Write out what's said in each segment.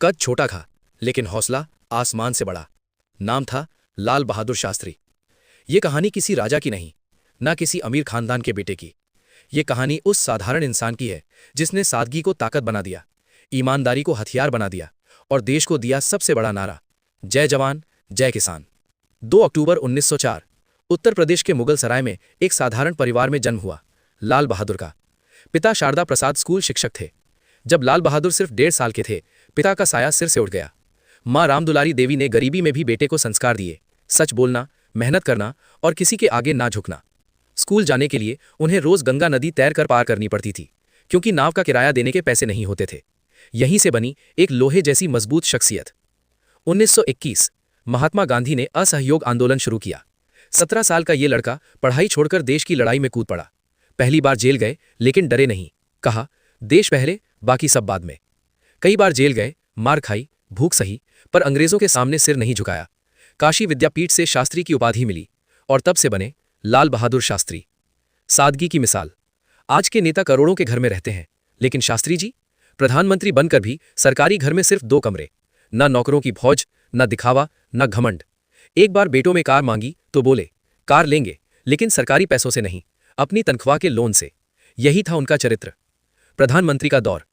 कद छोटा था, लेकिन हौसला आसमान से बड़ा। नाम था लाल बहादुर शास्त्री। ये कहानी किसी राजा की नहीं, ना किसी अमीर खानदान के बेटे की। ये कहानी उस साधारण इंसान की है जिसने सादगी को ताकत बना दिया, ईमानदारी को हथियार बना दिया और देश को दिया सबसे बड़ा नारा, जय जवान जय किसान। 2 अक्टूबर 1904 उत्तर प्रदेश के मुगल सराय में एक साधारण परिवार में जन्म हुआ लाल बहादुर का। पिता शारदा प्रसाद स्कूल शिक्षक थे। जब लाल बहादुर सिर्फ 1.5 साल के थे, पिता का साया सिर से उठ गया। मां रामदुलारी देवी ने गरीबी में भी बेटे को संस्कार दिए, सच बोलना, मेहनत करना और किसी के आगे ना झुकना। स्कूल जाने के लिए उन्हें रोज गंगा नदी तैर कर पार करनी पड़ती थी, क्योंकि नाव का किराया देने के पैसे नहीं होते थे। यहीं से बनी एक लोहे जैसी मजबूत शख्सियत। 1921 महात्मा गांधी ने असहयोग आंदोलन शुरू किया। 17 साल का ये लड़का पढ़ाई छोड़कर देश की लड़ाई में कूद पड़ा। पहली बार जेल गए, लेकिन डरे नहीं। कहा, देश पहले, बाकी सब बाद में। कई बार जेल गए, मार खाई, भूख सही, पर अंग्रेजों के सामने सिर नहीं झुकाया। काशी विद्यापीठ से शास्त्री की उपाधि मिली और तब से बने लाल बहादुर शास्त्री। सादगी की मिसाल। आज के नेता करोड़ों के घर में रहते हैं, लेकिन शास्त्री जी प्रधानमंत्री बनकर भी सरकारी घर में सिर्फ 2 कमरे। न नौकरों की फौज, न दिखावा, न घमंड। एक बार बेटों में कार मांगी तो बोले, कार लेंगे, लेकिन सरकारी पैसों से नहीं, अपनी तनख्वाह के लोन से। यही था उनका चरित्र। प्रधानमंत्री का दौर।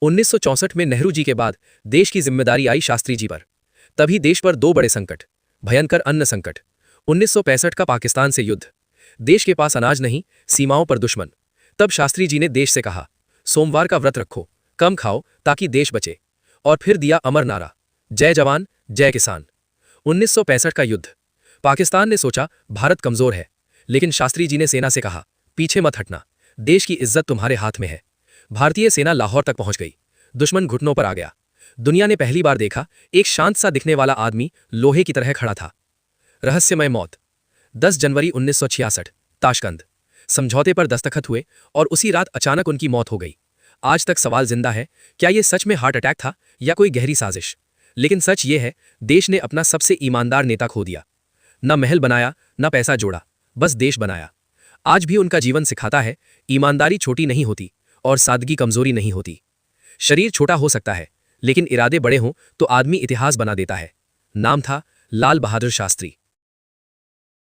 1964 में नेहरू जी के बाद देश की जिम्मेदारी आई शास्त्री जी पर। तभी देश पर 2 बड़े संकट, भयंकर अन्न संकट, 1965 का पाकिस्तान से युद्ध। देश के पास अनाज नहीं, सीमाओं पर दुश्मन। तब शास्त्री जी ने देश से कहा, सोमवार का व्रत रखो, कम खाओ ताकि देश बचे। और फिर दिया अमर नारा, जय जवान जय किसान। 1965 का युद्ध। पाकिस्तान ने सोचा भारत कमजोर है, लेकिन शास्त्री जी ने सेना से कहा, पीछे मत हटना, देश की इज्जत तुम्हारे हाथ में है। भारतीय सेना लाहौर तक पहुंच गई। दुश्मन घुटनों पर आ गया। दुनिया ने पहली बार देखा एक शांत सा दिखने वाला आदमी लोहे की तरह खड़ा था। रहस्यमय मौत। 10 जनवरी 1966 ताशकंद। समझौते पर दस्तखत हुए और उसी रात अचानक उनकी मौत हो गई। आज तक सवाल जिंदा है, क्या यह सच में हार्ट अटैक था या कोई गहरी साजिश? लेकिन सच ये है, देश ने अपना सबसे ईमानदार नेता खो दिया। न महल बनाया, न पैसा जोड़ा, बस देश बनाया। आज भी उनका जीवन सिखाता है, ईमानदारी छोटी नहीं होती और सादगी कमजोरी नहीं होती। शरीर छोटा हो सकता है, लेकिन इरादे बड़े हों तो आदमी इतिहास बना देता है। नाम था लाल बहादुर शास्त्री।